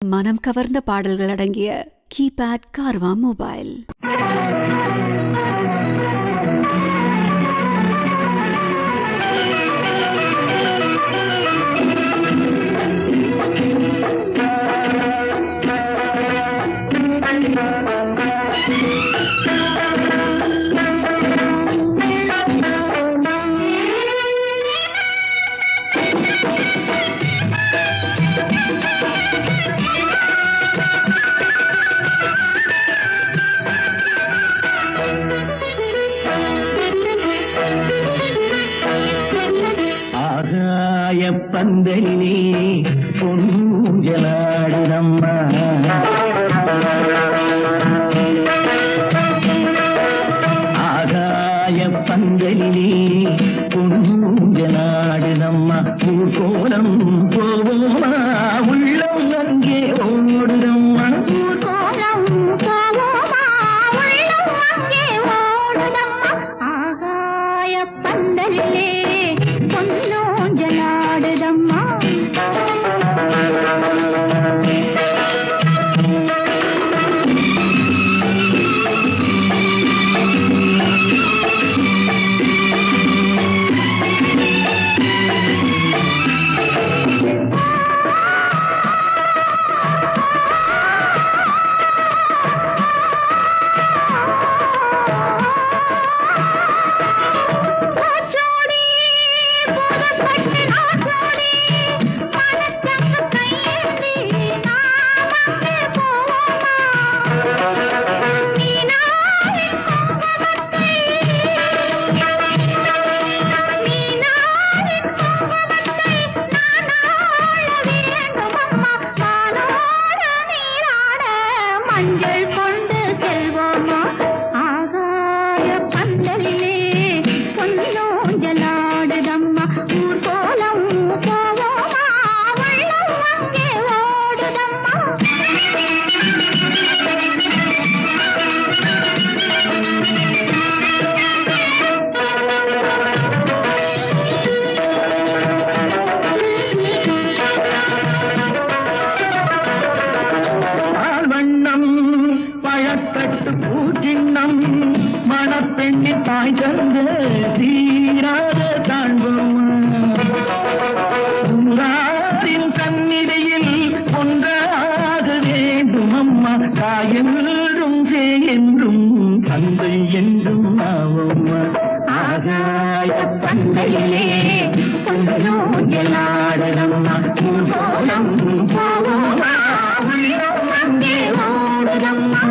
மனம் கவர்ந்த பாடல்கள் அடங்கிய கீபேட் கார்வா மொபைல். பந்தலிலே பொன்னுஞ்சலாடுதம்மா ஆகாய பந்தலிலே பொன்னுஞ்சலாடுதம்மா ஊர்கோலம் போவோமா உள்ளம் அங்கே ஓடுதம்மா ஊர்கோலம் போவோமா உள்ளம் அங்கே ஓடுதம்மா ஆகாய பந்தலிலே பொன்னூஞ்சலாடுதம்மா மணப்பெண்ணின் தாய் தந்த தீராத தாழ்வோரின் சந்நிதியில் ஒன்றாக வேண்டும் அம்மா தாயென்றும் என்றும் தந்தை என்றும் ஆவம்மா ஆகாய பந்தையிலே பொன்னூஞ்சலாடுதம்மா ஊர்கோலம் போவோமா உள்ளம் அங்கே ஓடுதம்மா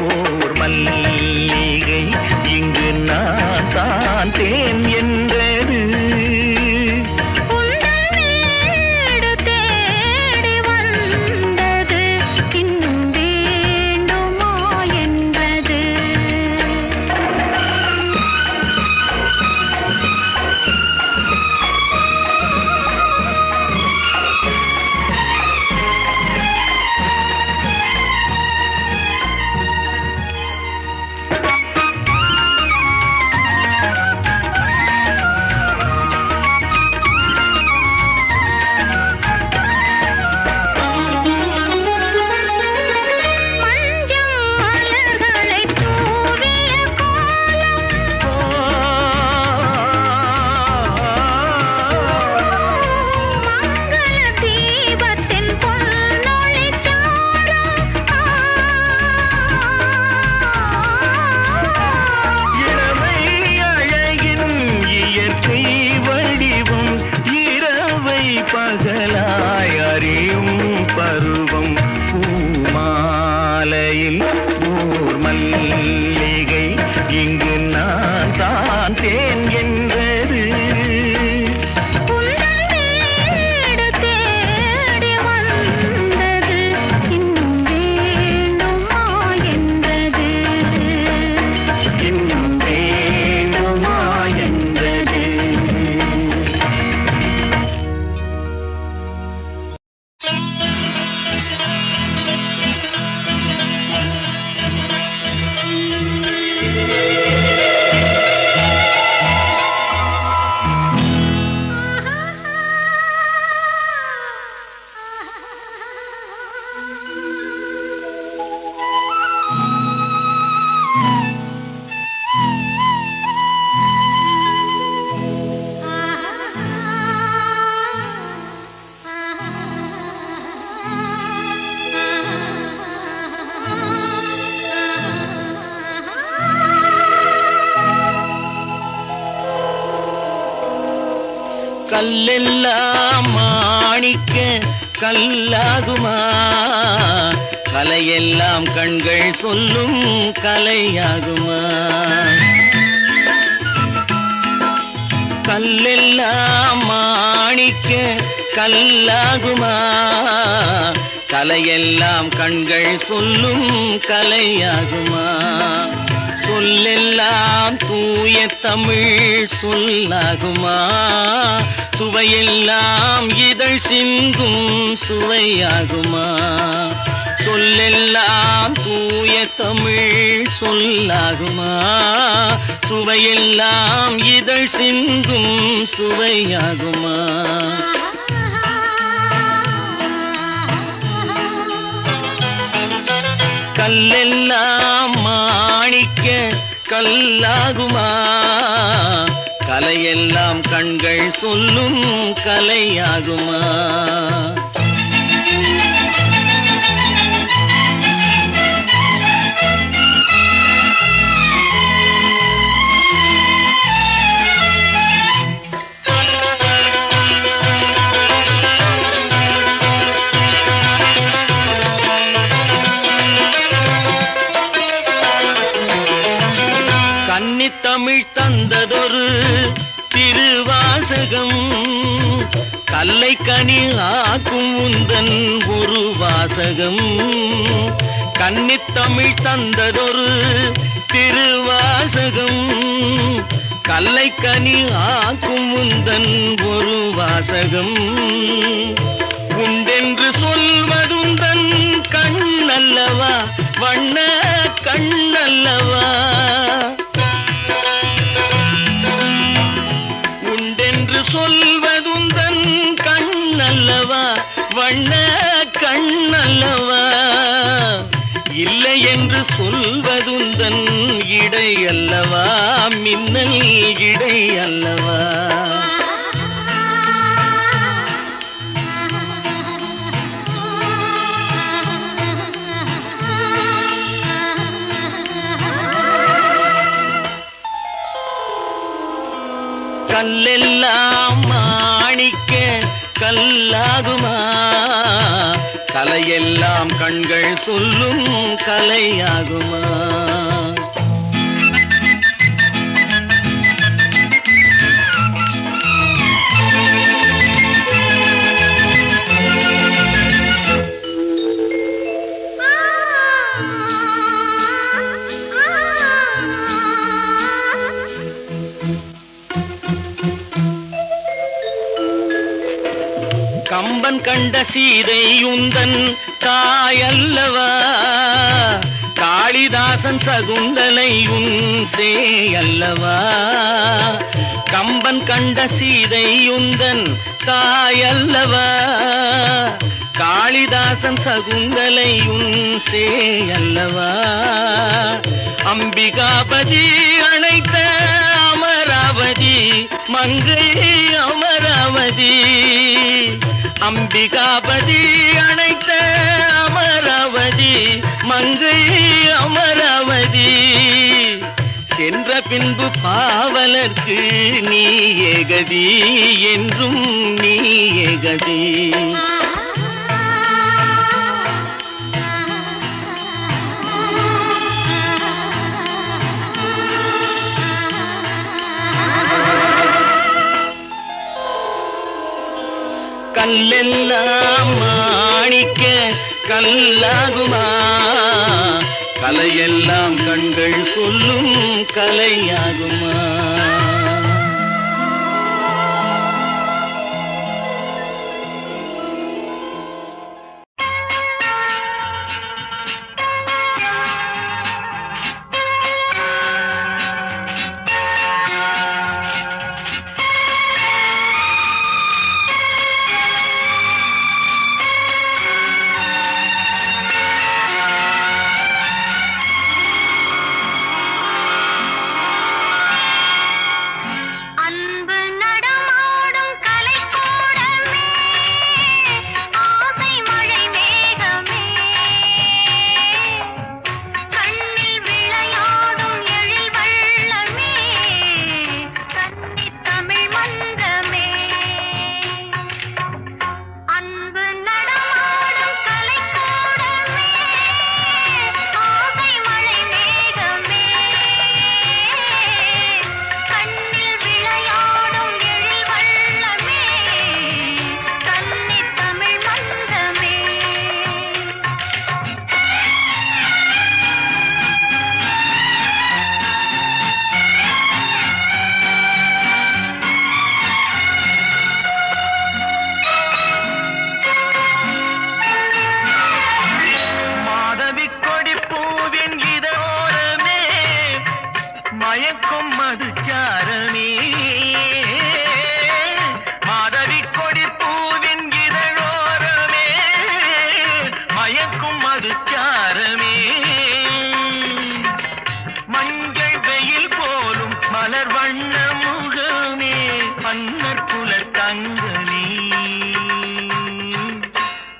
ஓர் மல்லிகை இங்கு நான் தான் தேன் என்றது. பகலாய் அறியும் பருவம் பூமாலையில் ஓர் மல்லிகை இங்கு நான் தான் தேன் என்றது. கல்லெல்லாம் மாணிக்க கல்லாகுமா, கலையெல்லாம் கண்கள் சொல்லும் கலையாகுமா. கல்லெல்லாம் மாணிக்க கல்லாகுமா, கலையெல்லாம் கண்கள் சொல்லும் கலையாகுமா. சொல்லெல்லாம் தூய தமிழ் சொல்லாகுமா, சுவையெல்லாம் இதழ் சிந்தும் சுவையாகுமா. சொல்லெல்லாம் தூய தமிழ் சொல்லாகுமா, சுவையெல்லாம் இதழ் சிந்தும் சுவையாகுமா. கல்லெல்லாம் மாணிக்க கல்லாகுமா, கலையெல்லாம் கண்கள் சொல்லும் கலையாகுமா. கன்னித்தமிழ் தந்ததொரு திருவாசகம், கல்லை கனி ஆக்கும் உந்தன் ஒரு வாசகம். கன்னித்தமிழ் தந்ததொரு திருவாசகம், கல்லை கனி ஆக்கும் உந்தன் ஒரு வாசகம். உண்டென்று சொல்வதுந்தன் கண்ணல்லவா, வண்ண கண்ணல்லவா. சொல்வதுந்தன் கண்ணல்லவா, வண்ண கண்ணல்லவா. இல்லை என்று சொல்வதுந்தன் இடை அல்லவா, மின்னல் இடை அல்லவா. கல்லெல்லாம் மாணிக்க கல்லாகுமா, கலையெல்லாம் கண்கள் சொல்லும் கலையாகுமா? கம்பன் கண்ட சீதை உந்தன் தாயல்லவா, காளிதாசன் சகுந்தலை உன் சேயல்லவா. கம்பன் கண்ட சீதை உந்தன் தாயல்லவா, காளிதாசன் சகுந்தலை உன் சேயல்லவா. அம்பிகாபதி அழைத்த அமராவதி மங்கை அமராவதி, அம்பிகாபதி அழைத்த அமராவதி மங்கை அமராவதி. சென்ற பின்பு பாவலர்க்கு நீ ஏகதி என்றும் நீ ஏகதி. கல்லெல்லாம் மாணிக்க கல்லாகுமா, கலையெல்லாம் கண்கள் சொல்லும் கலையாகுமா?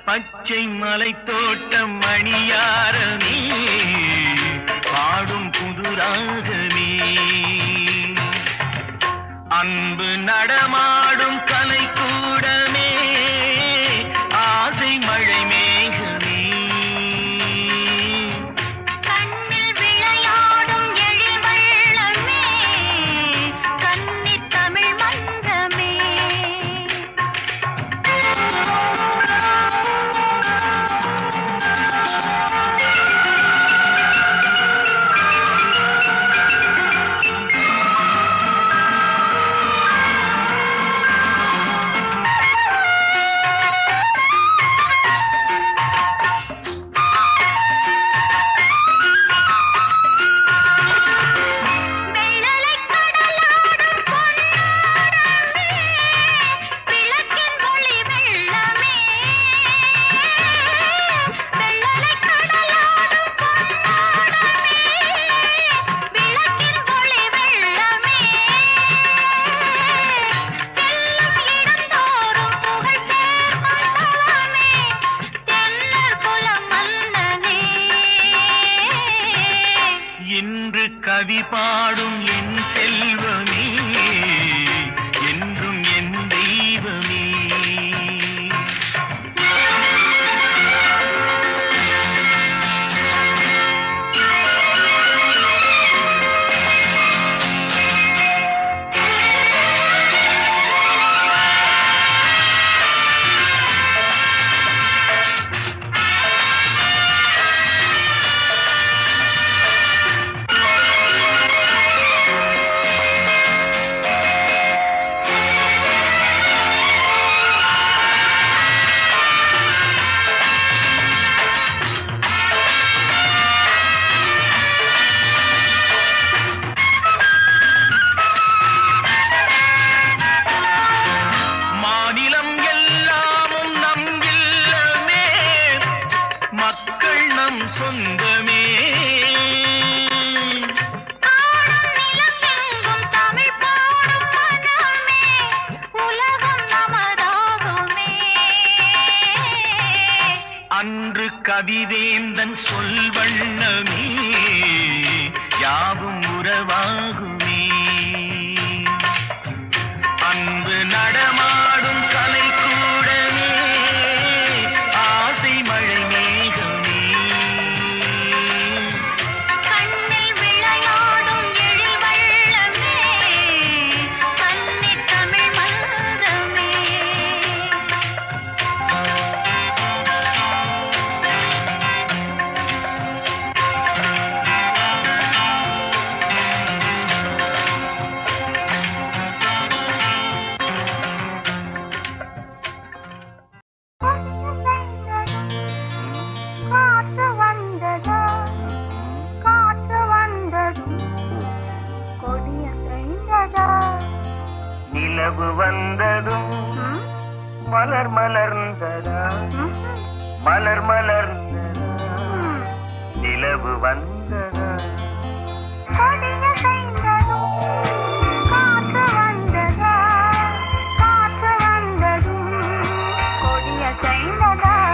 பச்சை மலை தோட்டம் மணியாரமே பாடும் புதுராகமே, அன்பு நடமாடும் கலை கூடமே ஆசை மழை மேகமே. கண்ணில் விளையாடும் எழில் வெள்ளமே கன்னி தமிழ் மன்றமே. கவி பாடும் என் செல்வமே என்றும் என் தெய்வமே. கவிவேந்தன் சொல் வண்ணமே யாவும் உறவாகுமே. அன்பு நடமாடும் கலை கூடமே ஆசை மழை மேகமே. கண்ணில் விளையாடும் எழில் வள்ளமே கன்னி தமிழ் மன்றமே. காற்று வந்ததா காற்று வந்ததும் கொடிய செய்ததா. நிலவு வந்ததும் மலர் மலர்ந்ததா மலர் மலர்ந்ததா நிலவு வந்ததா. கொடிய செய்ததும் காற்று வந்ததா காற்று வந்ததும் கொடிய செய்ததா.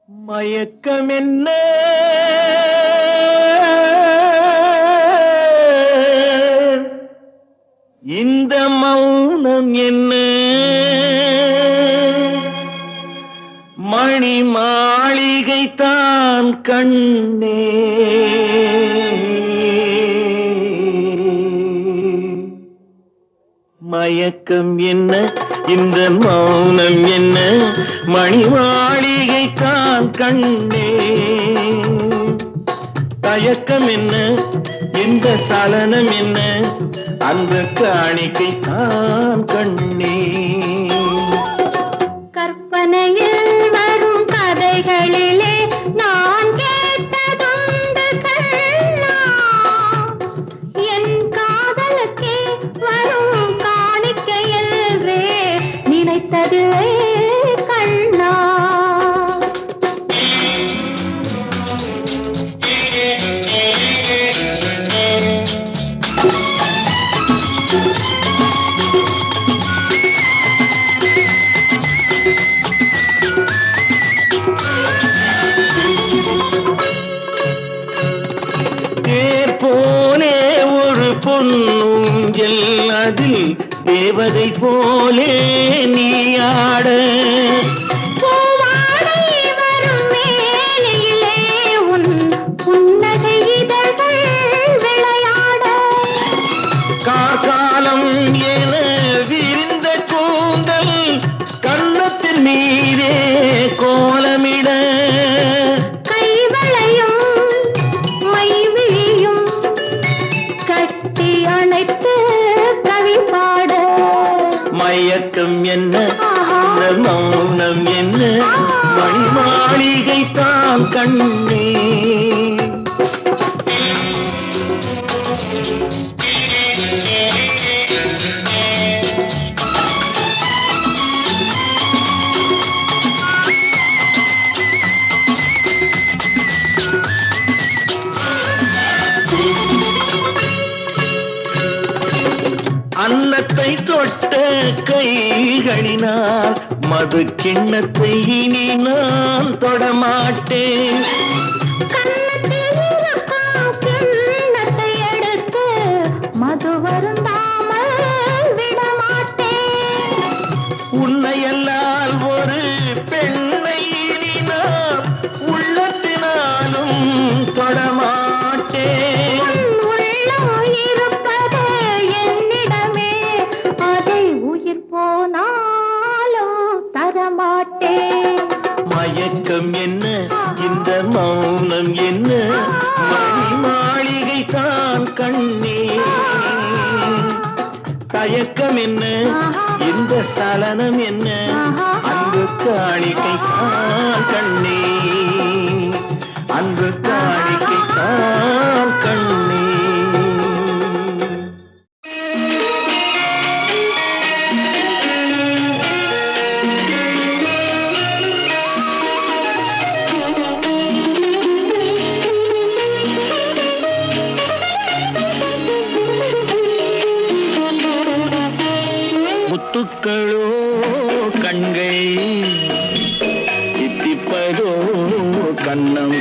மயக்கம் என்ன இந்த மௌனம் என்ன மணி மாளிகை தான் கண்ணே மயக்கம் என்ன இந்த மௌனம் என்ன மணி மாளிகை தான் கண்ணே தயக்கம் என்ன, இந்த சலனம் என்ன, அந்த காணிக்கை தான் கண்ணே. கற்பனையில் வரும் கதைகளிலே நான் கேட்டதுண்டு கண்ணா, என் காதலுக்கே வரும் காணிக்கையல்வே நினைத்ததுவே கண்ணா. பொன்னூஞ்சல் அதில் தேவதை போலே நீயாட, பூவாடை வரும் மேலையிலே உன் புன்னகை இதழ்கள் விளையாட, கார்காலம் என விரிந்த கூந்தல் கன்னத்தின் மீதே கோலமிட, கைவளையும் மைவிழியும் கட்டி அணைத்து கவி பாட, மயக்கம் என்ன, இந்த மௌனம் என்ன, மணி மாளிகை தான் கண்ணே. அன்னத்தை தொட்ட கைகளினால் மது கிண்ணத்தை இனி நான் தொடமாட்டேன். கன்னத்தில் இருக்கும் கிண்ணத்தை எடுத்து மது வருந்தாமல் விடமாட்டேன். உன்னையல்லால் ஒரு பெண்ணை இனி நான் உள்ளத்தினாலும் தொடமாட்டேன். மயக்கம் என்ன, இந்த மௌனம் என்ன, மணி மாளிகை தான் கண்ணே. தயக்கம் என்ன, இந்த சலனம் என்ன, அன்பு காணிக்கை தான் கண்ணே, அன்பு காணிக்கை தான் கண்ணே. முத்துக்களோ கண்கள், தித்திப்பதோ கண்ணம்,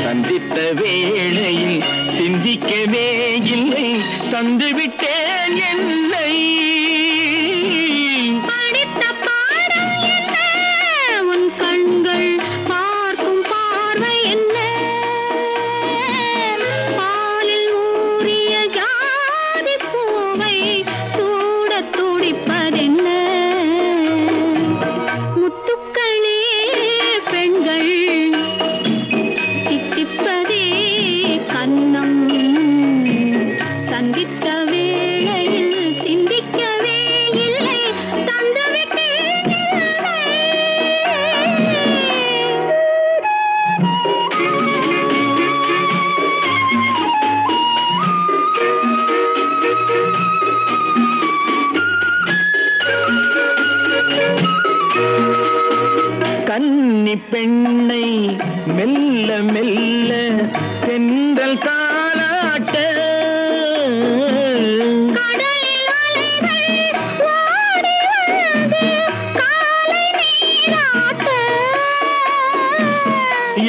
சந்தித்த வேளையில் சிந்திக்கவே இல்லை, தந்துவிட்டேன் என்னை. படித்த பாடம் என்ன, உன் கண்கள் பார்க்கும் பார்வை என்ன, பாலில் ஊறிய ஜாதி பூவை சூடத் துடிப்பதென்ன. முத்துக்களே பெண்கள், தித்திப்பதே கன்னம், சந்தித்த வேளையில் சிந்திக்கவே இல்லை, தந்துவிட்டேன் என்னை. கன்னி பெண்ணை மெல்ல மெல்ல தென்றல் தாலாட்ட, கடலில் அலைகள் ஓடி வந்து காலை நீராட்ட,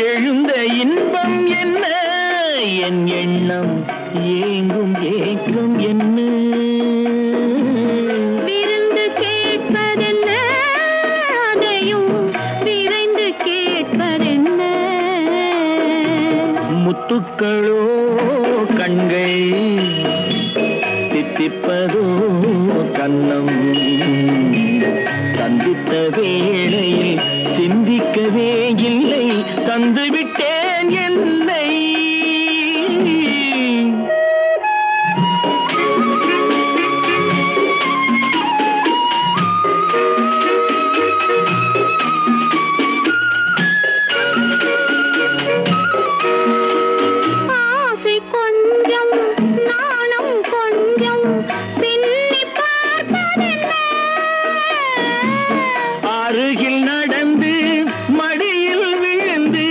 எழுந்த இன்பம் என்ன, என் எண்ணம் ஏங்கும் ஏக்கம் என்ன. விருந்து கேட்பதென்ன, அதையும் விரைந்து கேட்பதென்ன. முத்துக்களோ கண்கள், தித்திப்பதோ கன்னம், சந்தித்த வேளையில் சிந்திக்கவே இல்லை, தந்துவிட்டேன் என்னை. கொஞ்சம் பின்னி பார்ப்பதென்ன? அருகில் நடந்து மடியில் விழுந்து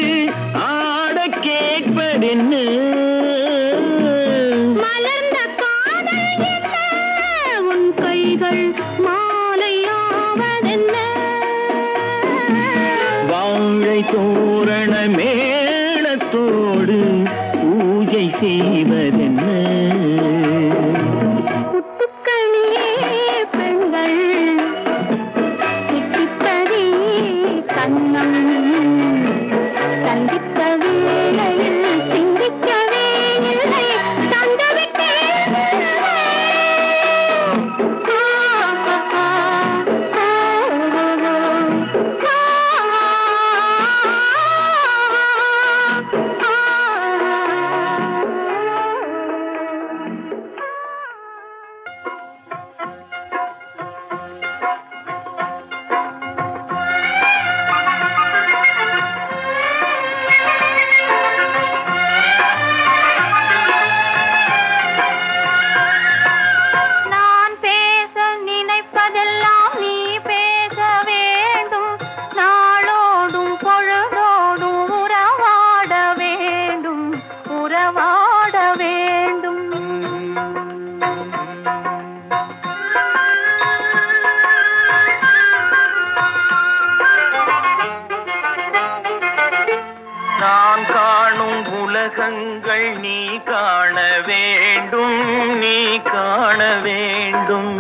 ஆட கேட்பதென்ன? மலர்ந்த காதல் என்ன? உன் கைகள் மாலையாவதென்ன? வாழை தோரண மேளத்தோடு பூஜை செய்வதென்ன? முத்துக்களே பெண்கள் தித்திப்பதே கண்ணம். சந்தித்த வேளையில் சிந்திக்கவே இல்லை தந்துவிட்டேன். நான் பேச நினைப்பதெல்லாம் நீ பேச வேண்டும். நாளோடும் பொழுதோடும் உறவாட வேண்டும், உறவாட வேண்டும். நான் காணும் உலகங்கள் நீ காண வேண்டும், நீ காண வேண்டும்.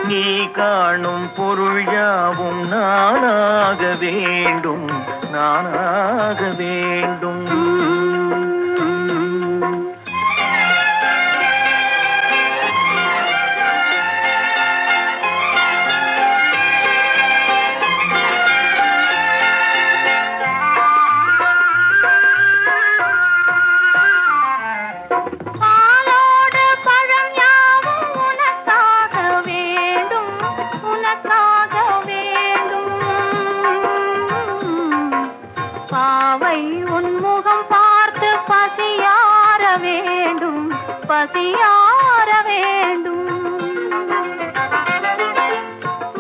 நீ காணும் பொருள் யாவும் நானாக வேண்டும், நானாக வேண்டும். பாலோடு பழம் யாவும் உனக்காக வேண்டும், உனக்காக வேண்டும். பாவை உன் முகம் பார்த்து பசியார வேண்டும், பசியார வேண்டும்.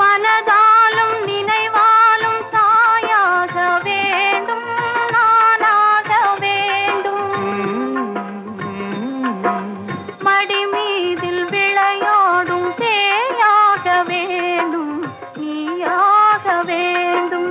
மனதாலும் நினைவாலும் தாயாக வேண்டும், நானாக வேண்டும். மடி மீதில் விளையாடும் சேயாக வேண்டும், நீயாக வேண்டும்.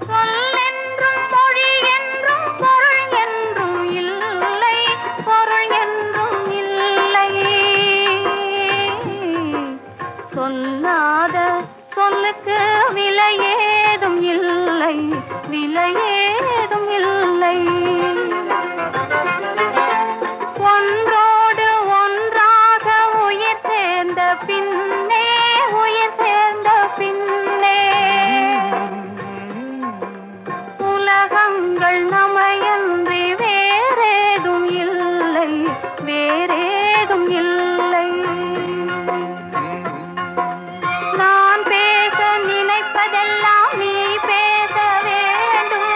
சொல்லென்றும் மொழி என்றும் பொருள் என்றும் இல்லை, பொருள் என்றும் இல்லை. சொல்லாத சொல்லுக்கு விலை ஏதும் இல்லை, விலை ஏதும் இல்லை. ஒன்றோடு ஒன்றாக உயிர் சேர்ந்த பின்னே, உயிர் சேர்ந்த பின்னே உலகங்கள் நமையன்றி வேறேதும் இல்லை, வேறேதும் இல்லை. நான் பேச நினைப்பதெல்லாம் நீ பேச வேண்டும்.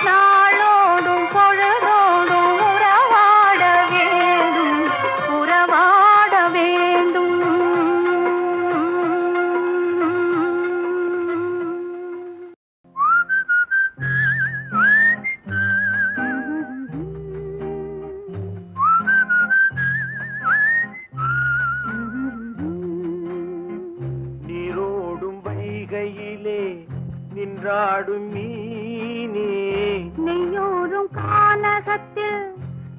நாளோடும் பொழுதோடும் உறவாட வேண்டும், உறவாட வேண்டும். நீரோடும் வைகையிலே நின்றாடும் மீனே, நெய்யோரும் கானகத்தில்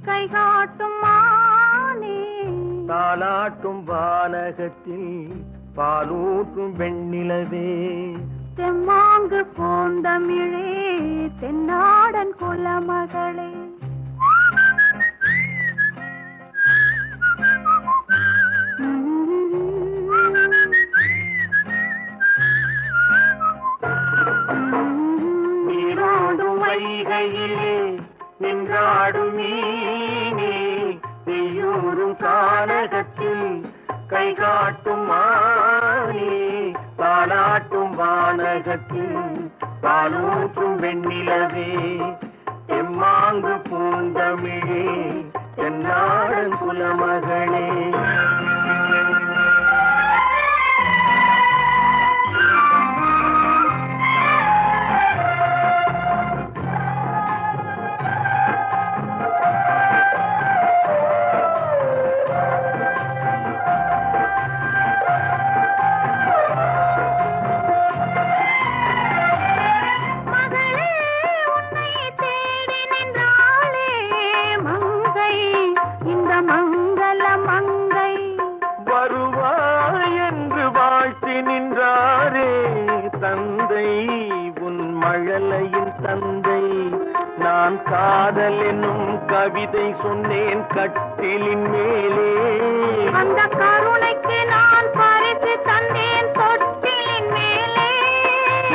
கைகாட்டும் மானே. தாலாட்டும் வானகத்தில் பாலூட்டும் வெண்ணிலவே. தெம்மாங்கு போந்தமிழே தென்னாடன் குலமகளே. நீரோடும் வைகையிலே நின்றாடும் தென்னாடும் மீனே நெய்யூரும் கானகத்தில் கை காட்டும் மானே தாலாட்டும் வானகத்தில் பாலூற்றும் வெண்ணிலவே எம்மாங்கு பூந்தமிழே தென்னாடன் குலமகளே தந்தை உன் மழலையின் தந்தை நான் காதல் என்னும் கவிதை சொன்னேன் கட்டிலின் மேலே அந்த கருணைக்கு நான் பரிசு தந்தேன் தொட்டிலின் மேலே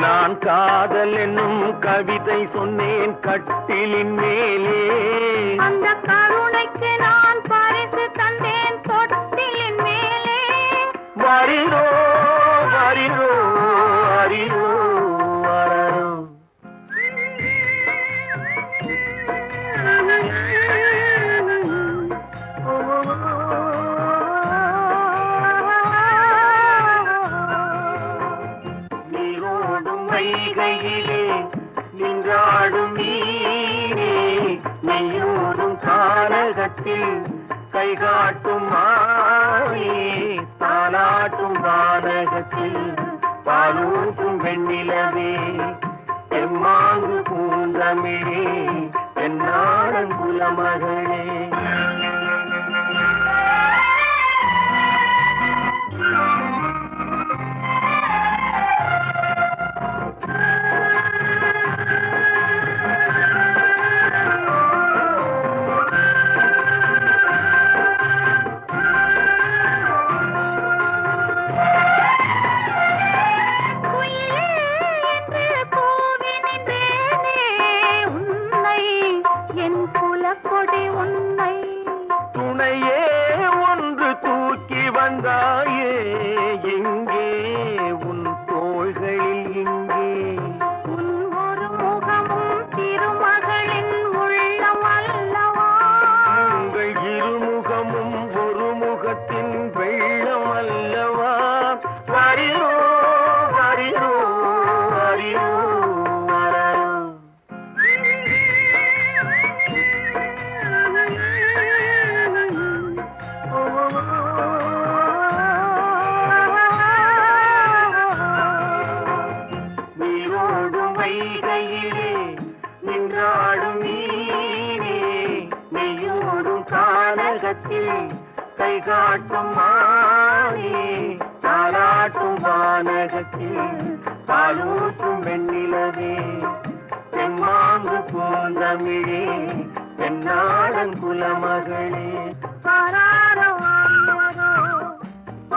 நான் காதல் என்னும் கவிதை சொன்னேன் கட்டிலின் மேலே அந்த கருணைக்கு நான் பரிசு தந்தேன் தொட்டிலின் மேலே வரிரோ வரிரோ வரிரோ வரரோ நீரோடும் வைகையிலே நின்றாடும் நீரே நெய்யூரும் கானகத்தில் கை காட்டும் மானே தாலாட்டும் வானகத்தில் பாலூட்டும் வெண்ணிலவே எம்மாங்கு பூந்தமிழே தென்னாடன் குலமகளே கை காட்டும் மானே தாலாட்டும் வானகத்தில் பாலூற்றும் வெண்ணிலவே தெம்மாங்கு பூந்தமிழே தென்னாடன் குலமகளே ஆராரோ ஆரிரரோ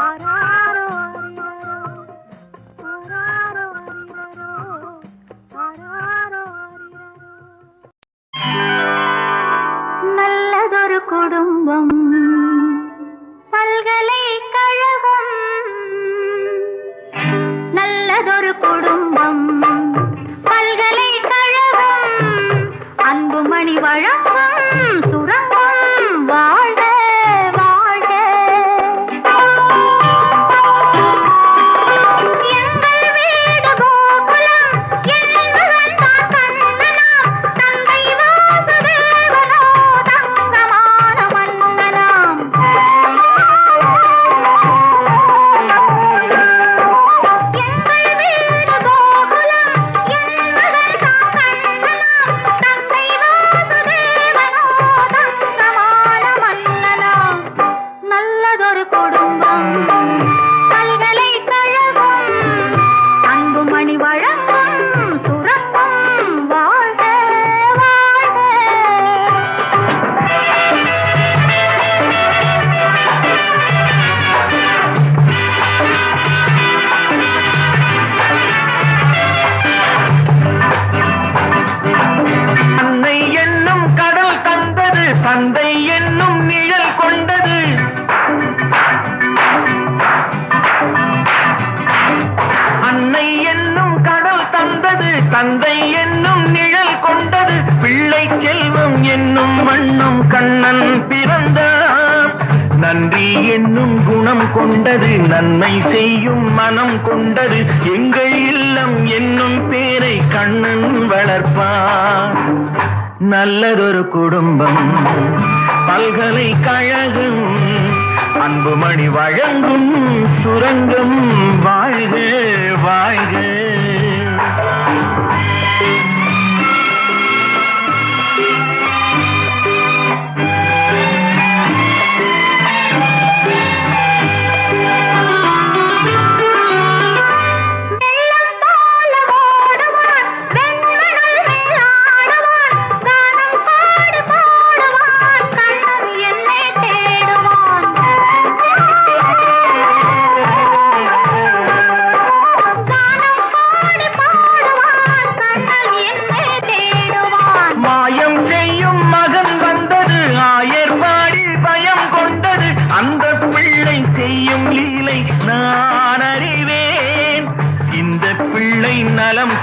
ஆராரோ ஆரிரரோ ஆராரோ ஆரிரரோ ஆராரோ ஆரிரரோ நல்லதொரு குடும்பம் பல்கலைக்கழகம் நல்லதொரு குடும்பம் பல்கலைக்கழகம் அன்புமணி வழங்கும் சுரங்கம் வாழ்க வாழ்க எங்கள் வீடு கோகுலம் என்பவன் தான் கண்ணனாம் தந்தை வாசுதேவனோ தங்கமான மன்னனாம் எங்கள் வீடு கோகுலம் என்பவன் தான் கண்ணனாம் தந்தை வாசுதேவனோ தந்தது தந்தை என்னும் நிழல் கொண்டது. அன்னை என்னும் கடல் தந்தது தந்தை என்னும் நிழல் கொண்டது. பிள்ளை செல்வம் என்னும் வண்ணம் கண்ணன் பிறந்தார். நன்றி என்னும் குணம் கொண்டது நன்மை செய்யும் மனம் கொண்டது. எங்கள் இல்லம் என்னும் பேரை கண்ணன் வளர்ப்பார். நல்லதொரு குடும்பம் பல்கலைக்கழகம் அன்புமணி வழங்கும் சுரங்கம். வாழ்க வாழ்க.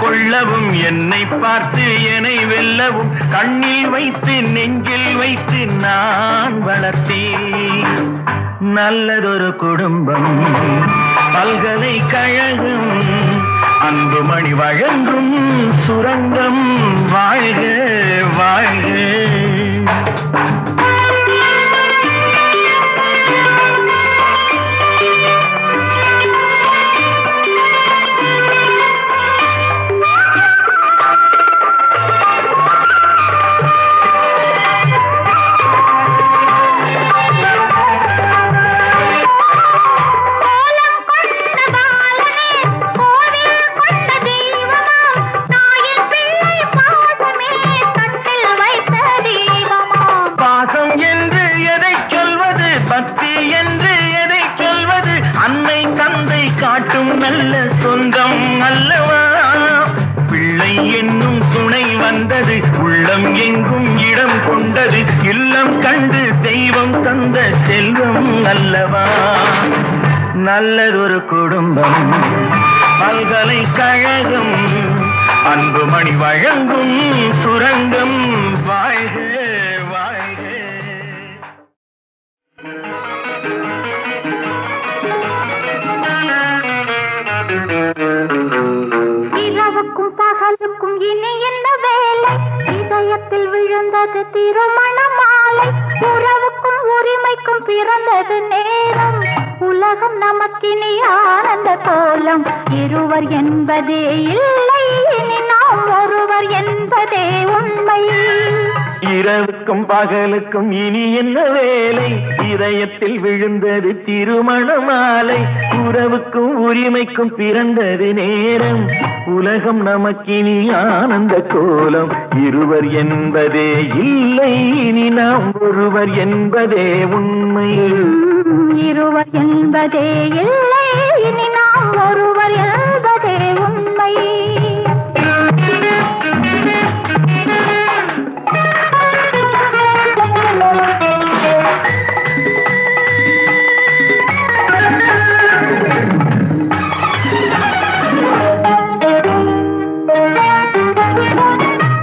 கொள்ளவும் என்னை பார்த்து என்னை வெல்லவும் கண்ணில் வைத்து நெஞ்சில் வைத்து நான் வளர்த்தேன். நல்லதொரு குடும்பம் பல்கலைக்கழகம் அன்புமணி வழங்கும் சுரங்கம். வாழ்க வாழ்க. நல்ல சொந்தம் அல்லவா. பிள்ளை என்னும் துணை வந்தது உள்ளம் எங்கும் இடம் கொண்டது. இல்லம் கண்டு தெய்வம் தந்த செல்வம் அல்லவா. நல்லதொரு குடும்பம் பல்கலைக்கழகம் அன்புமணி வழங்கும் சுரங்கம். வாழ்க வாழ்க. இரவுக்கும் பகலுக்கும் இனி என்ன வேலை? இதயத்தில் விழுந்தது திருமண மாலை. உறவுக்கும் உரிமைக்கும் பிறந்தது நேரம். உலகம் நமக்கினி ஆனந்த கோலம். இருவர் என்பதே இல்லை, இனி நாம் ஒருவர் என்பதே உண்மை. இரவுக்கும் பகலுக்கும் இனி என்ன வேலை? இதயத்தில் விழுந்தது திருமண மாலை. உறவுக்கும் உரிமைக்கும் பிறந்தது நேரம். உலகம் நமக்கினி ஆனந்த கோலம். இருவர் என்பதே இல்லை, இனி நாம் ஒருவர் என்பதே உண்மை. இருவர் என்பதே இல்லை, இனி நாம் ஒருவர் என்பதே உண்மை.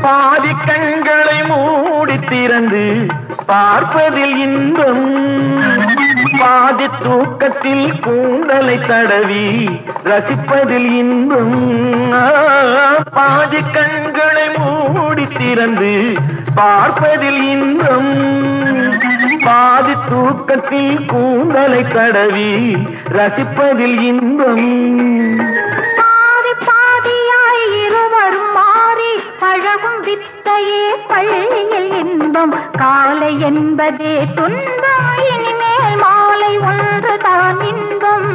பாதி கண்களை மூடி திறந்து பார்ப்பதில் இன்பம். பாதி தூக்கத்தில் கூந்தலை தடவி ரசிப்பதில் இன்பம். பாதி கண்களை மூடி திறந்து பார்ப்பதில் இன்பம். பாதி தூக்கத்தில் கூந்தலை தடவி ரசிப்பதில் இன்பம். பாதி பாதியாய் இருவரும் மாறி பழகும் வித்தையே பள்ளியில் இன்பம். காலை என்பதே துன்பம், இனிமேல் மாலை ஒன்றுதான் இன்பம்.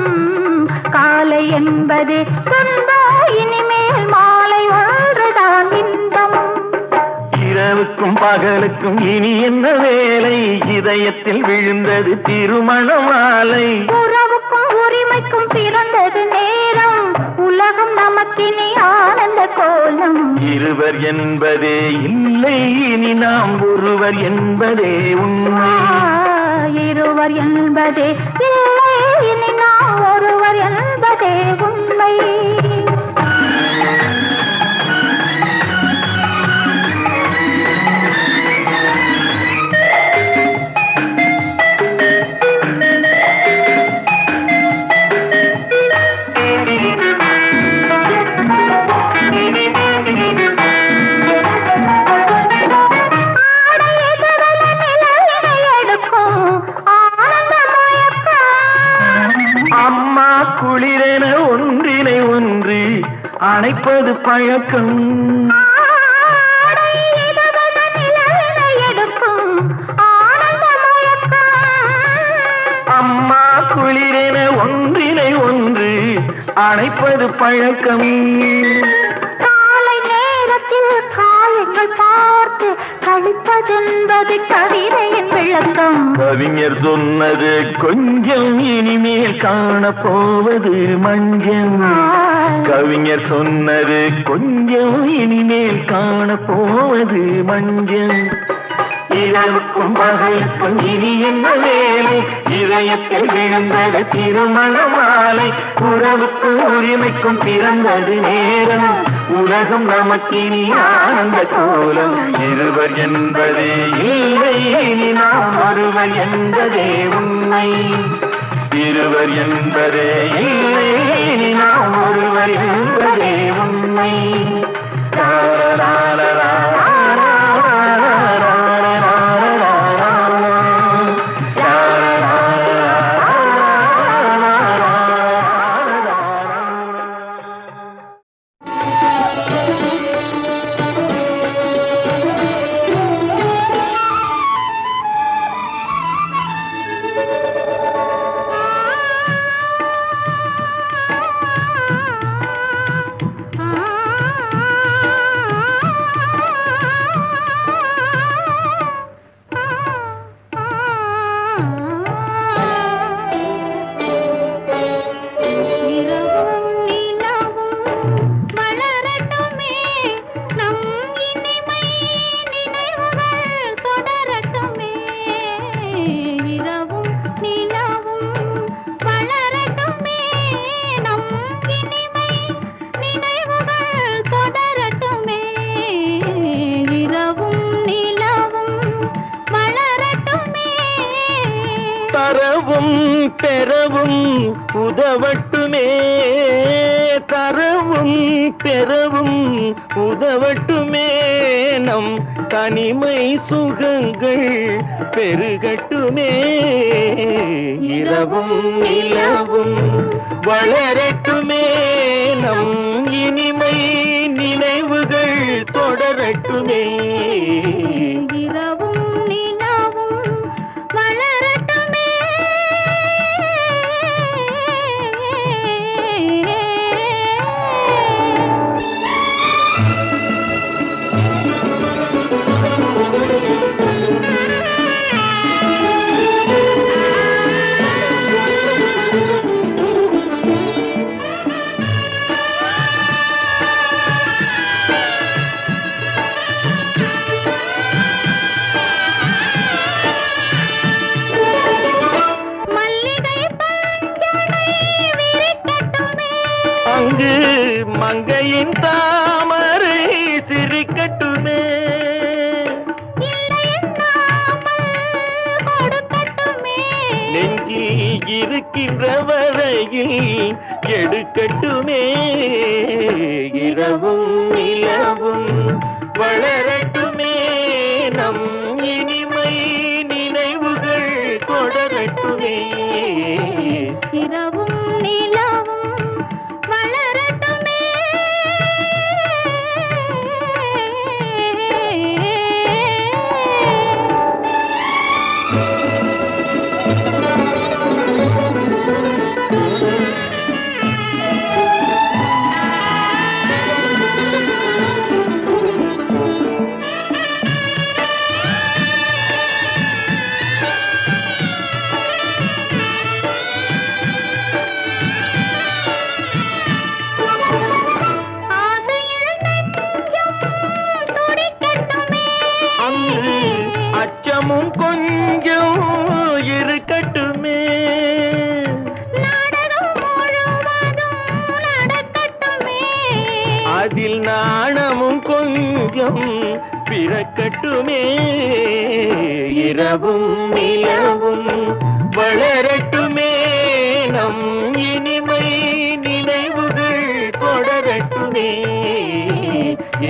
காலை என்பதே துன்பம், இனிமேல் மாலை ஒன்றுதான் இன்பம். இரவுக்கும் பகலுக்கும் இனி என்ன வேலை? இதயத்தில் விழுந்தது திருமண மாலை. உறவுக்கும் உரிமைக்கும் பிறந்தது நேரம். உலகம் நமக்கினி ஆனந்த கோலம். இருவர் என்பதே இல்லை, இனி நாம் ஒருவர் என்பதே உண்மை. இருவர் என்பதே இல்லை, இனி நாம் ஒருவர் என்பதே உண்மை. குளிரென ஒன்றினை ஒன்று அணைப்பது பழக்கம். அம்மா குளிரென ஒன்றினை ஒன்று அணைப்பது பழக்கம். காலை நேரத்தில் காயங்கள் பார்த்து கழிப்பதென்பது கவிதையின் விளக்கம். கவிஞர் சொன்னது கொஞ்சம், இனிமேல் காணப்போவது மஞ்சள். கவிஞர் சொன்னது கொஞ்சம், இனிமேல் காணப்போவது மஞ்சள். இரவுக்கும் பகலுக்கும் இனி என்ன வேலை, இதயத்தில் விழுந்தது திருமண மாலை. உறவுக்கும் உரிமைக்கும் பிறந்தது நேரம், உலகம் நமக்கினி ஆனந்த கோலம். இருவர் என்பதே இல்லை, இனி நாம் ஒருவர் என்பதே உண்மை. இருவர் என்பதே இல்லை, இனி நாம் ஒருவர் என்பதே உண்மை. பெறவும் உதவட்டுமே, தரவும் பெறவும் உதவட்டுமே. நம் தனிமை சுகங்கள் பெருகட்டுமே. இரவும் நிலவும் வளரட்டுமே, நம் இனிமை நினைவுகள் தொடரட்டுமே. இரவும் நிலவும் வளரட்டுமே. அங்கு மங்கையின் தாமரை சிரிக்கட்டுமே. நெஞ்சில் இருக்கின்ற வரையில் எடுக்கட்டுமே. இரவும் நிலவும் வளரட்டுமே, நம் இனிமை நினைவுகள் தொடரட்டுமே. இரவும் நிலவும் வளரட்டுமே. கொஞ்சம் இருக்கட்டுமே. அதில் நாணமும் கொஞ்சம் பிறக்கட்டுமே. இரவும் நிலவும் வளரட்டுமே. நம் இனிமை நினைவுகள் தொடரட்டுமே.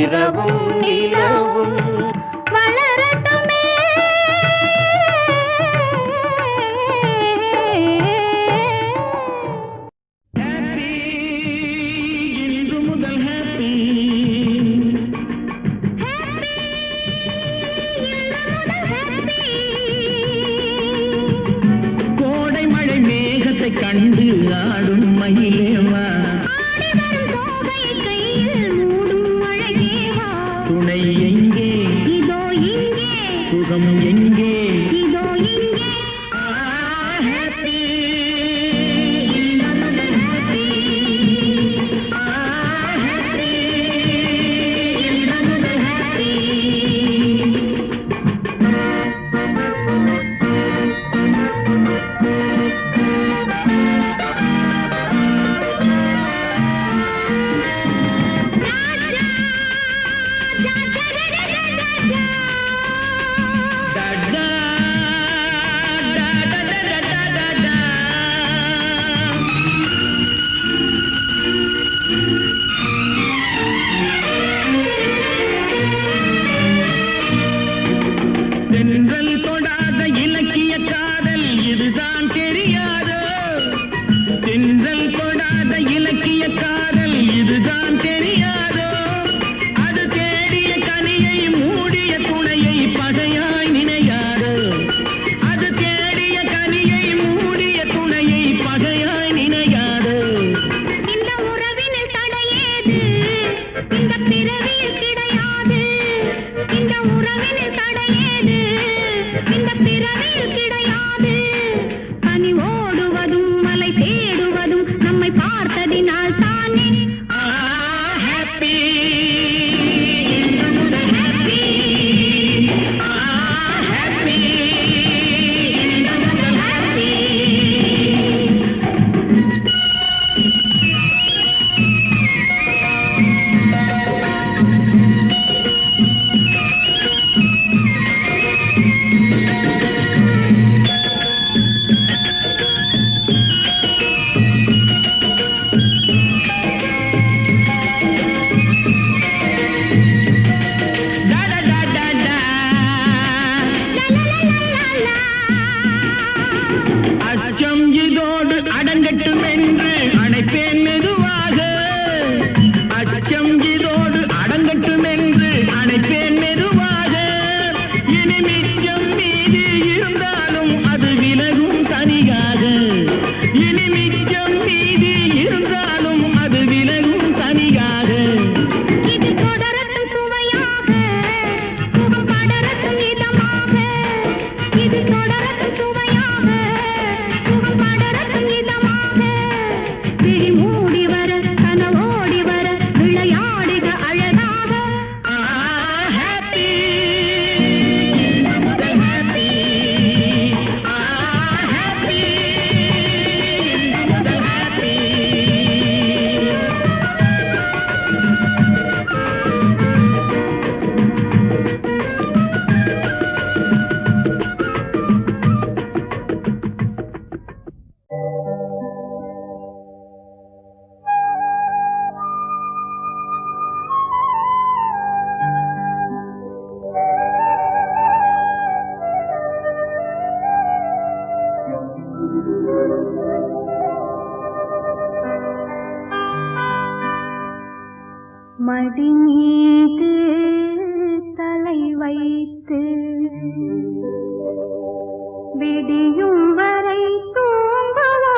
இரவும் நிலவும் வளரட்டுமே. இன்று முதல் ஹாப்பி. கோடை மழை மேகத்தை கண்டு ஆடும் மயிலேவா. துணை எங்கே இதோ இங்கே. சுகம் எங்கே இதோ இங்கே. ஹாப்பி மடி மீது தலை வைத்து விடியும் வரை தூங்குவோ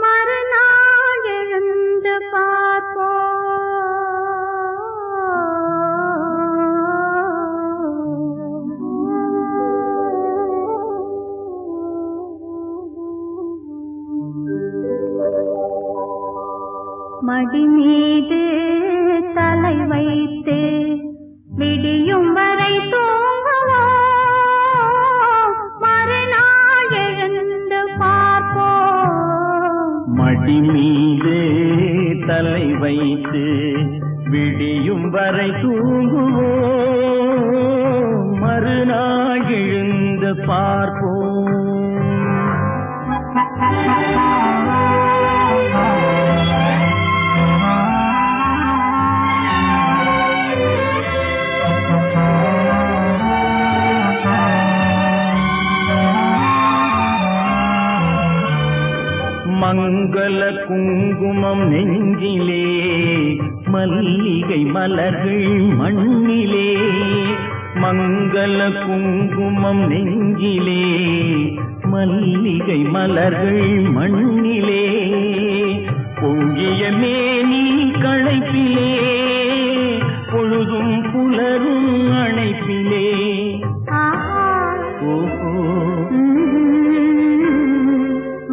மறுநாள் எழுந்து பார்ப்போ மடி மீது மீது தலை வைத்து விடியும் வரை தூங்குவோம், மறுநாள் எழுந்து பார்ப்போம். மடி மீது தலை வைத்து விடியும் வரை தூங்குவோம், மறுநாள் எழுந்து பார்ப்போம். மங்கள குங்குமம் நெஞ்சிலே, மல்லிகை மலர்கள் மண்ணிலே. மங்கள குங்குமம் நெஞ்சிலே, மல்லிகை மலர்கள் மண்ணிலே. பொங்கிய மேனி களைப்பிலே, பொழுதும் புலரும் அணைப்பிலே. ஓஹோ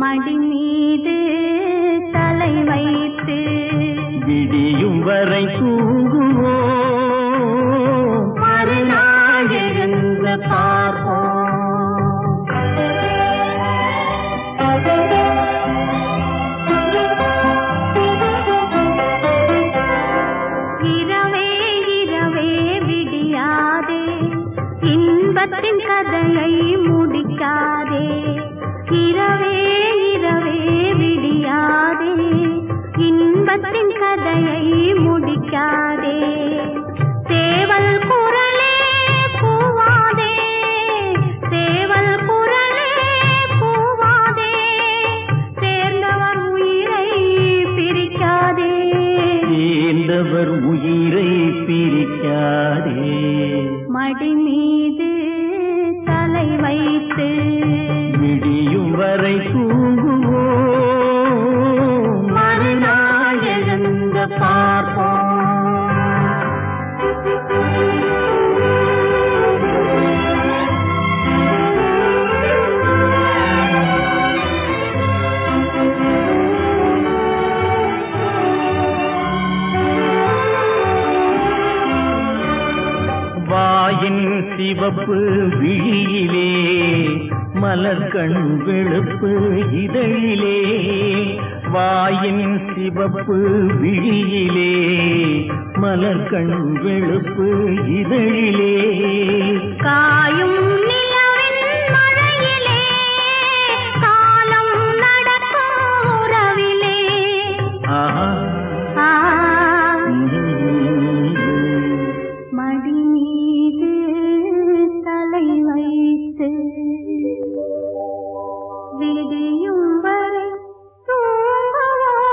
மடி மீது தலை வைத்து விடியும் வரை தூங்குவோம், மறுநாள் எழுந்து பார்ப்போம். இரவே இரவே விடியாதே, இன்பத்தின் கதையை முடிக்காதே. இரவே இரவே விடியாதே, இன்பத்தின் கதையை முடிக்காதே. சேவல் குரலே கூவாதே, சேவல் குரலே கூவாதே. சேர்ந்தவர் உயிரை பிரிக்காதே, சேர்ந்தவர் உயிரை பிரிக்காதே. மடி மீது தலை வைத்து விடியும் வரை தூங்குவோம், மறுநாள் எழுந்து பார்ப்போம். வாயின் சிவப்பு விழியிலே, மலர்கண் வெளுப்பு இதழிலே. வாயின் சிவப்பு விழியிலே, மலர்கண் வெளுப்பு இதழிலே. காயும் நிலவின் மழையிலே, காலம் நடக்கும் உறவிலே. ஆஹா ஆ, மடி மீது தலை வைத்து விடியும் வரை தூங்குவோம்.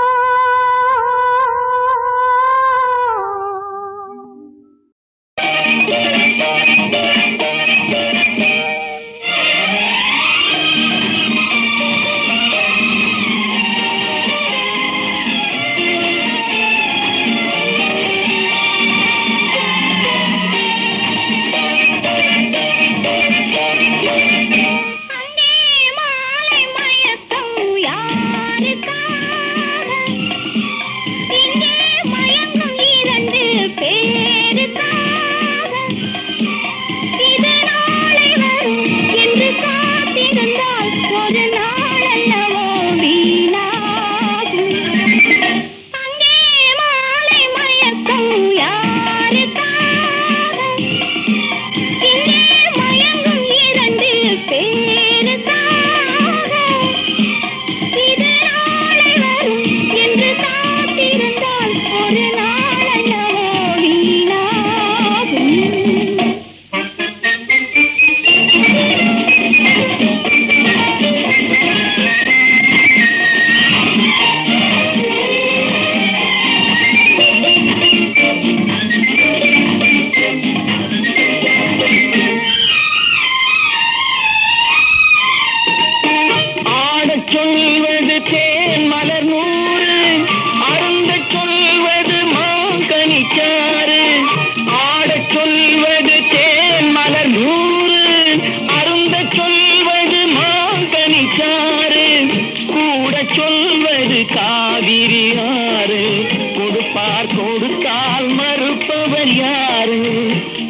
கொடுப்பார் கொடுத்தால் மறுப்பவர் யாரு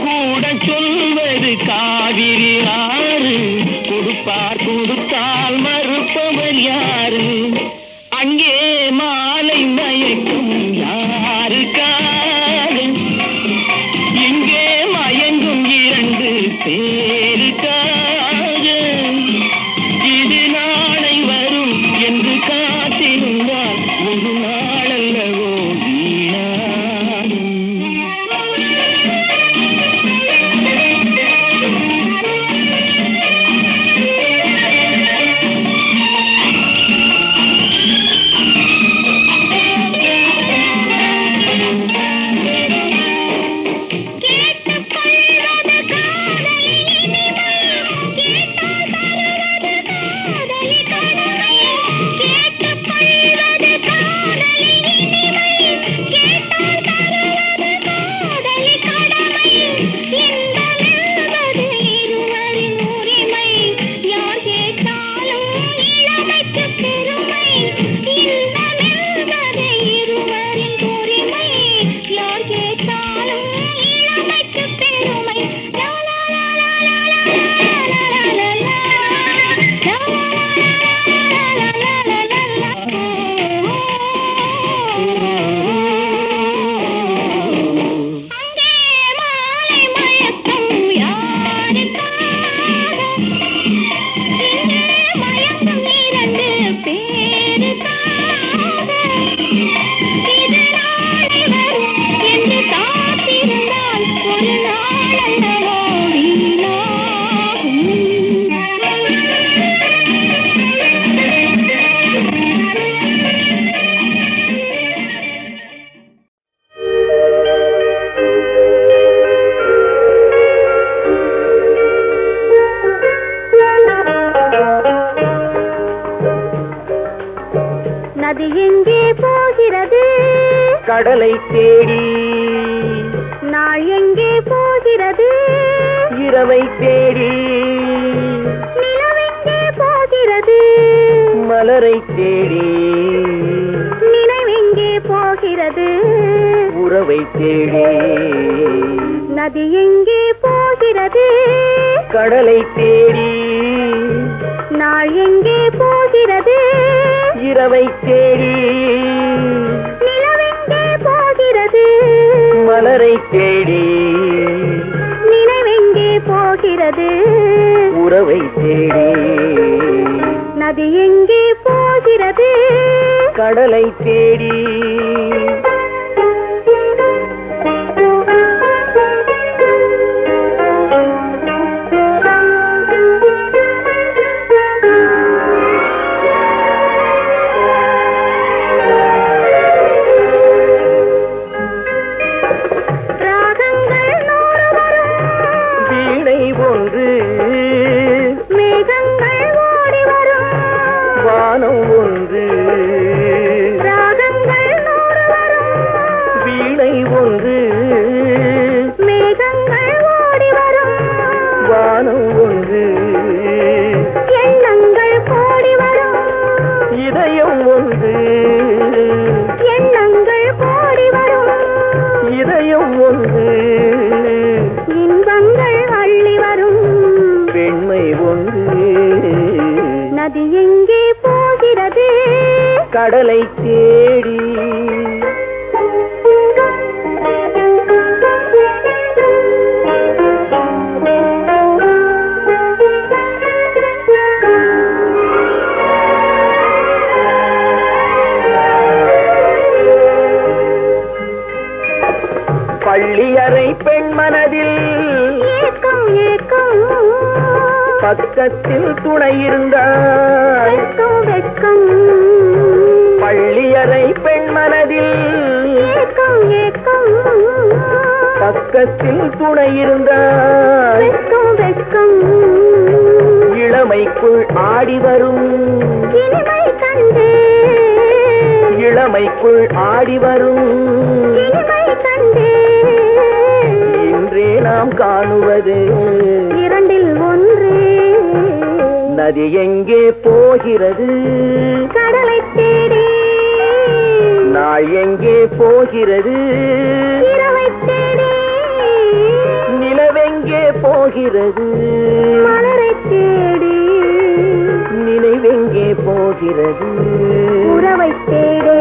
கூட சொல்வது காவிரி ஆறு கொடுப்பார் கொடுத்தால் மறுப்பவர் யாரு அங்கே மாலை மயக்கும் யாருக்காக இங்கே மயங்கும் இரண்டு பேருக்காக இது நாளை வரும் என்று காத்திருந்தால் ஒரு நாளல்லவோ வீணாகும் நதி எங்கே போகிறது கடலை தேடி நாள் எங்கே போகிறது இரவை தேடி நிலவெங்கே போகிறது மலரை தேடி நினைவெங்கே போகிறது உறவை தேடி நதி எங்கே போகிறது கடலை தேடி நாள் எங்கே போகிறது இரவை தேடி நிலவெங்கே போகிறது மலரை தேடி நினைவெங்கே போகிறது உறவை தேடி நதி எங்கே போகிறது கடலை தேடி கடலை தேடி பள்ளியறை பெண் மனதில் ஏக்கம் ஏக்கம் பக்கத்தில் துணை இருந்தாய் வெட்கம் பள்ளியறை பெண் மனதில் ஏக்கம் ஏக்கம் பக்கத்தில் துணை இருந்தாய் வெட்கம் இளமைக்குள் ஆடி வரும் இனிமை கண்டு இளமைக்குள் ஆடி வரும் இனிமை கண்டு இன்றே நாம் காணுவது இரண்டில் ஒன்று நதி எங்கே போகிறது கடலை தேடி நாள் எங்கே போகிறது இரவை தேடி நிலவெங்கே போகிறது மலரை தேடி நினைவெங்கே போகிறது உறவை தேடி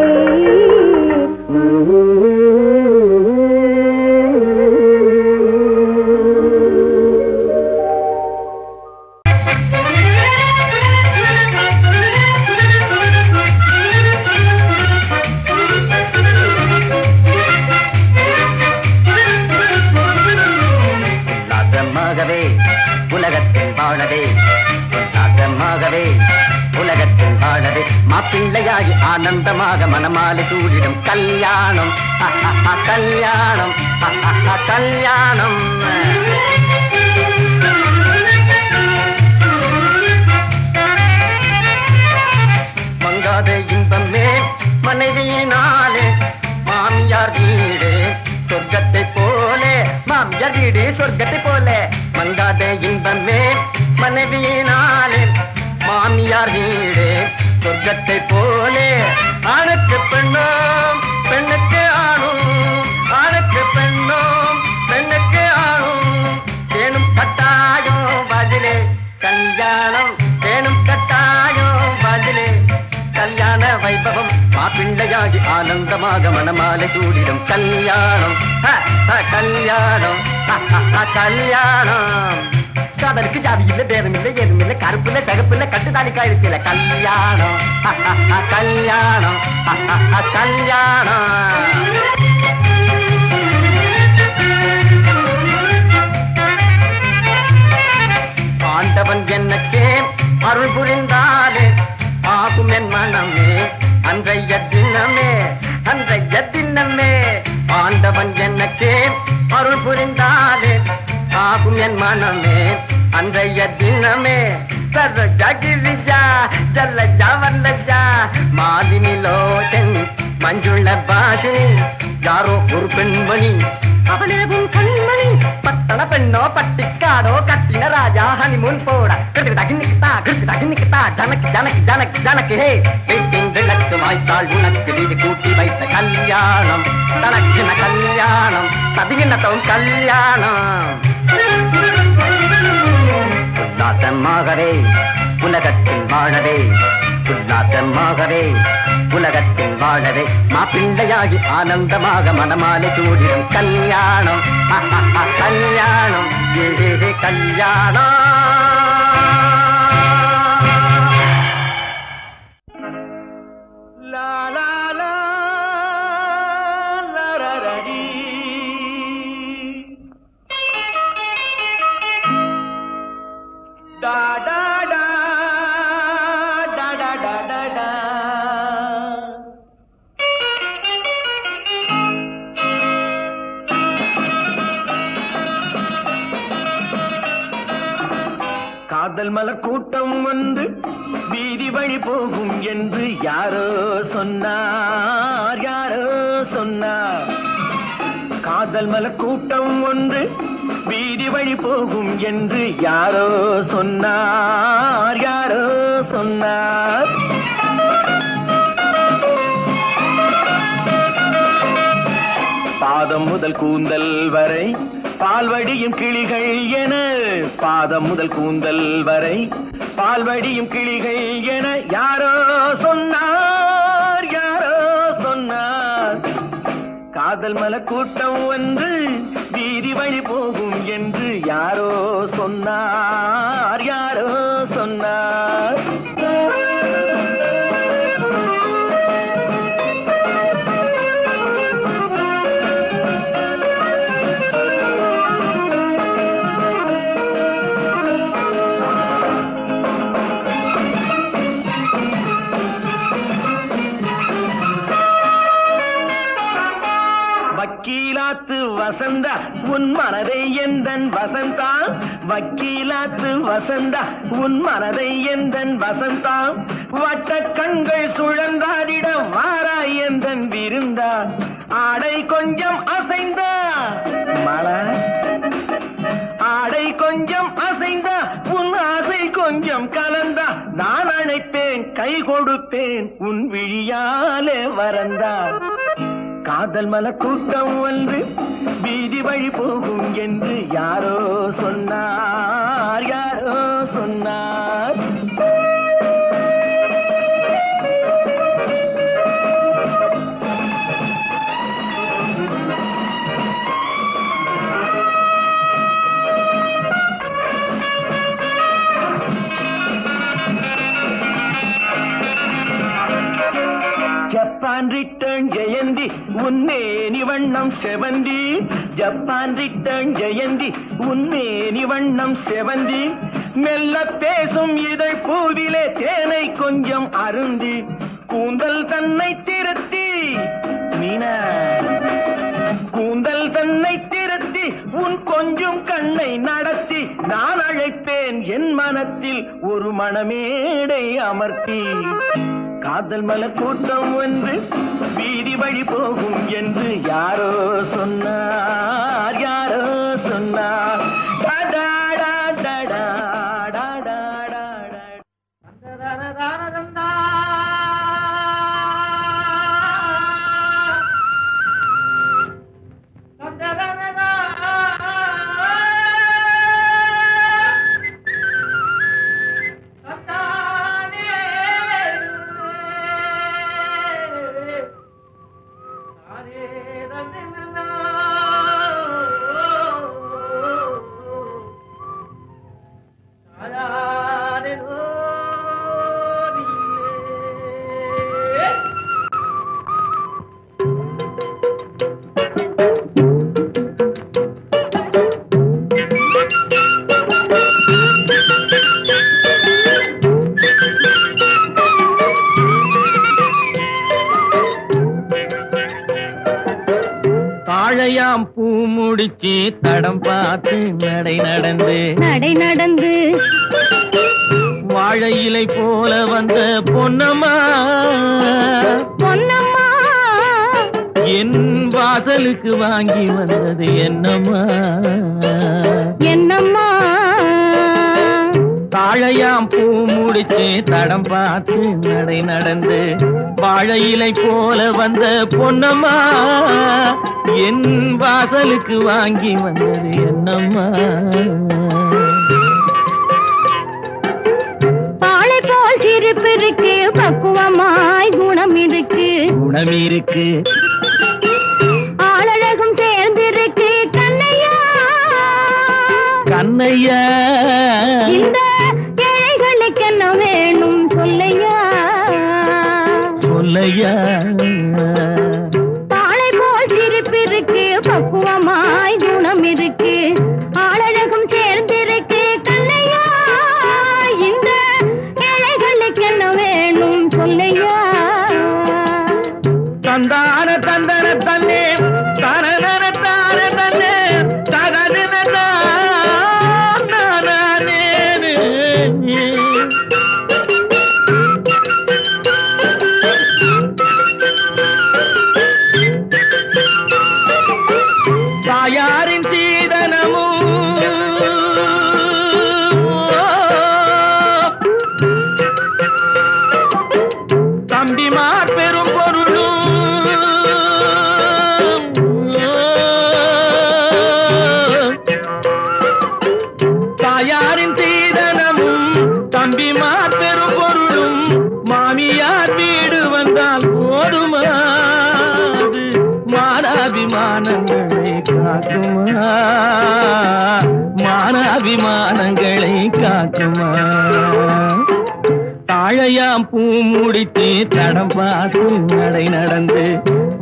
உலகத்தில் வாழவே நாசமாகவே உலகத்தில் வாழவே மாப்பிள்ளையாகி ஆனந்தமாக மனமாலை சூடிடும் கல்யாணம் கல்யாணம் கல்யாணம் மங்காத இன்பமே மனைவியினாலே மாமியார் வீடு சொர்க்கத்தை போலே மாமியார் வீடு சொர்க்கத்தை போலே மங்காத இன்பமே மனைவியினாலே மாமியார் வீடு சொர்க்கத்தை போலே ஆணுக்கு பெண்ணோம் பெண்ணுக்கு ஆணும் ஆணுக்கு பெண்ணோம் பெண்ணுக்கு ஆணும் தேனும் கட்டாயம் பதிலே கல்யாணம் தேனும் கட்டாயம் பதிலே கல்யாண வைபவம் மாப்பிள்ளையாகி ஆனந்தமாக மனமாலை சூடிடும் கல்யாணம் கல்யாணம் கல்யாணம் காதலுக்கு ஜாதி இல்லை பேரம் இல்லை ஏதும் இல்லை கருப்பு இல்லை தகப்பு இல்லை கட்டுதாலிக்கா இருக்கல கல்யாணம் கல்யாணம் கல்யாணம் ஆண்டவன் என்னக்கே அருள் புரிந்தாலே ஆகும் என் மனமே அன்றைய தினமே அன்றைய தினமே ஆண்டவன் என்னக்கே அருள் புரிந்தாலே ஆகும் என் மனமே அன்றைய தினமே சரஜகிரிஜா ஜல்லஜா வல்லஜா மாலினிலோச்சன் மஞ்சுள பாஷினி யாரோ ஒரு பெண்மணி அவளேவும் கண்மணி பட்டண பெண்ணோ பட்டிக்காடோ கட்டின ராஜா ஹனிமூன் போட கிருக்கிட்டா ஜனக்கு ஜனக்கு ஜனக்கு ஜனக்கு ஹே வீட்டின் விளக்கு வாய்த்தாள் உனக்கு வீடு கூட்டி வைத்த கல்யாணம் தனக்கின கல்யாணம் சதிகினத்தவும் கல்யாணம் உல்லாசமாகவே உலகத்தில் வாழவே உல்லாசமாகவே உலகத்தில் வாழவே மாப்பிள்ளையாகி ஆனந்தமாக மனமாலை சூடிடும் கல்யாணம் கல்யாணம் ஏ கல்யாணம் லா லா லா லரரடி டா டா டா டா டா டா டா டா காதல் மலர் கூட்டம் வந்து வீதி வழி போகும் என்று யாரோ சொன்னார் யாரோ சொன்னார் காதல் மலர் கூட்டம் ஒன்று வீதி வழி போகும் என்று யாரோ சொன்னார் யாரோ சொன்னார் பாதம் முதல் கூந்தல் வரை பால்வடியும் கிளிகள் என பாதம் முதல் கூந்தல் வரை பால்வடியும் கிளிகள் என யாரோ சொன்னார் யாரோ சொன்னார் காதல் மலர் கூட்டம் வந்து வீதி வழி போகும் என்று யாரோ சொன்னார் யாரோ சொன்னார் வக்கீலாத்து வசந்தா உன் மனதை எந்தன் வசந்தா வக்கீலாத்து வசந்தா உன் மனதை எந்தன் வசந்தா வட்ட கண்கள் சுழன்றாடிட வாராய் எந்தன் விருந்தா ஆடை கொஞ்சம் அசைந்தா மழை ஆடை கொஞ்சம் அசைந்தா உன் ஆசை கொஞ்சம் கலந்தா நான் அழைப்பேன் கை கொடுத்தேன் உன் விழியாலே வரந்தான் காதல் மலர் கூட்டம் ஒன்று வீதி வழி போகும் என்று யாரோ சொன்னார் யாரோ சொன்னார் ஜப்பான் ரிட்டர்ன் ஜெயந்தி உன்னேனி வண்ணம் செவந்தி ஜப்பான் ரிட்டர்ன் ஜெயந்தி உன்னேனி வண்ணம் செவந்தி மெல்ல பேசும் இதழ் பூவிலே தேனை கொஞ்சம் அருந்தி கூந்தல் தன்னை திருத்தி மீனா கூந்தல் தன்னை திருத்தி உன் கொஞ்சம் கண்ணை நடத்தி நான் அழைப்பேன் என் மனத்தில் ஒரு மணமேடை அமர்த்தி காதல் மலர் கூட்டம் ஒன்று வீதி வழி போகும் என்று யாரோ சொன்னார் யாரோ சொன்னார் தாழையாம் பூ முடிச்சு தடம் பார்த்து நடை நடந்து வாழை இலை போல வந்த பொன்னம்மா என் வாசலுக்கு வாங்கி வந்தது என்னம்மா தாழையாம் பூ முடிச்சு தடம் பார்த்து நடை நடந்து வாழை இலை போல வந்த பொன்னம்மா என் வாசலுக்கு வாங்கி வந்தது என்னம்மா பாலை போல் சிரிப்பு இருக்கு பக்குவமாய் குணம் இருக்கு ஆளழகும் சேர்ந்திருக்கு கண்ணையா இந்த ஏழைகளுக்கு என்ன வேணும் சொல்லையா பாலை போல் சிரிப்பு இருக்கு பக்குவமாய் குணம் இருக்கு ஆளழகும் சேர்ந்திருக்கு கண்ணையா இந்த ஏழைகளுக்கு என்ன வேணும் சொல்லையா தந்தான தந்தன தன்னே தரதன தார தன்னே தரதன தாயாரின் சீதனமும் தம்பிமார் பெரும் பொருளும் தாயாரின் சீதனமும் தம்பிமார் பெரும் பொருளும் மாமியார் வீடு வந்தால் போதுமா மானாபிமானங்களை காக்குமா மானாபிமானங்களை காக்குமா தாழையாம் பூ முடித்து தடம் பார்த்து நடை நடந்து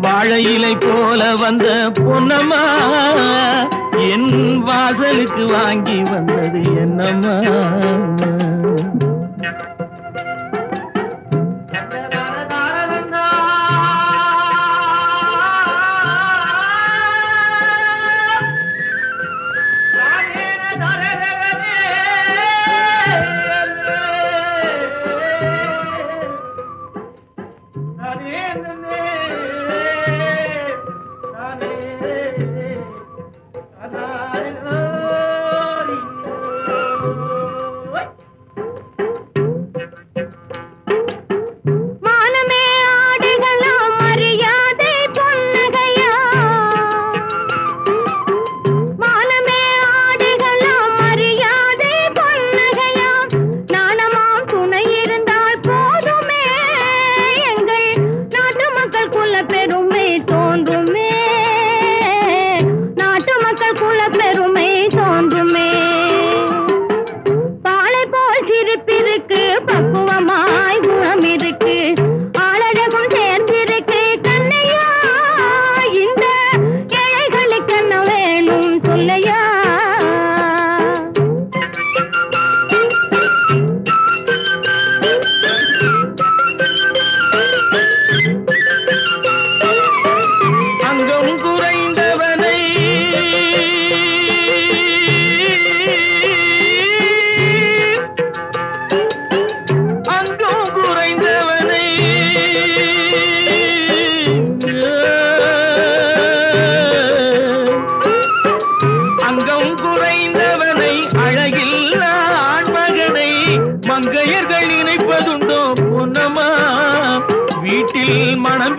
வாழை இலை போல வந்த பொன்னம்மா என் வாசலுக்கு வாங்கி வந்தது என்னம்மா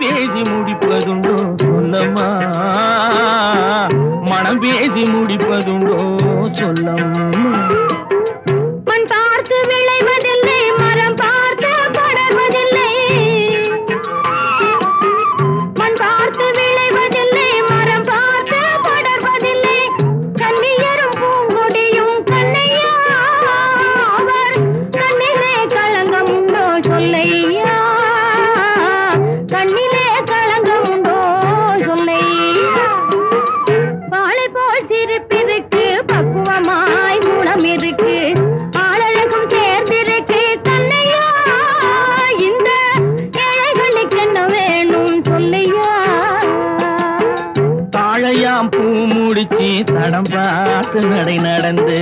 பேசி முடிப்பதுண்டோ சொல்லம்மா, மனம் பேசி முடிப்பதுண்டோ சொல்லம்மா. மண் பார்த்து விளைவதில்லை, மரம் பார்த்து படர்வதில்லை. மண் பார்த்து விளைவதில்லை, மரம் பார்த்து படர்வதில்லை. கன்னியரும் பூங்கொடியும் கண்ணையா, அவர் கண்ணிலே களங்கம் உண்டோ சொல்லையா, கண்ணிலே களங்கம் உண்டோ சொல்லையா. வாழை போல் சிரிப்பிருக்கு, பக்குவமாய் குணம் இருக்கு, ஆளழகும் சேர்ந்திருக்கு கண்ணையா. இந்த ஏழைகளுக்கு என்ன வேணும் சொல்லையா. தாழையாம் பூ முடிச்சு தடம் பார்த்து நடை நடந்து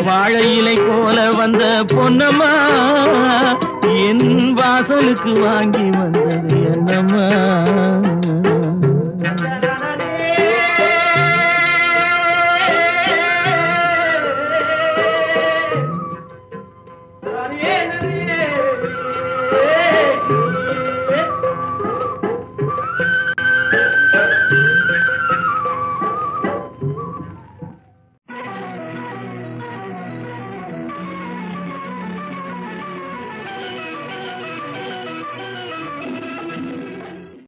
வாழை இலை போல வந்த பொன்னம்மா, என் வாசலுக்கு வாங்கி வந்தது என்னம்மா.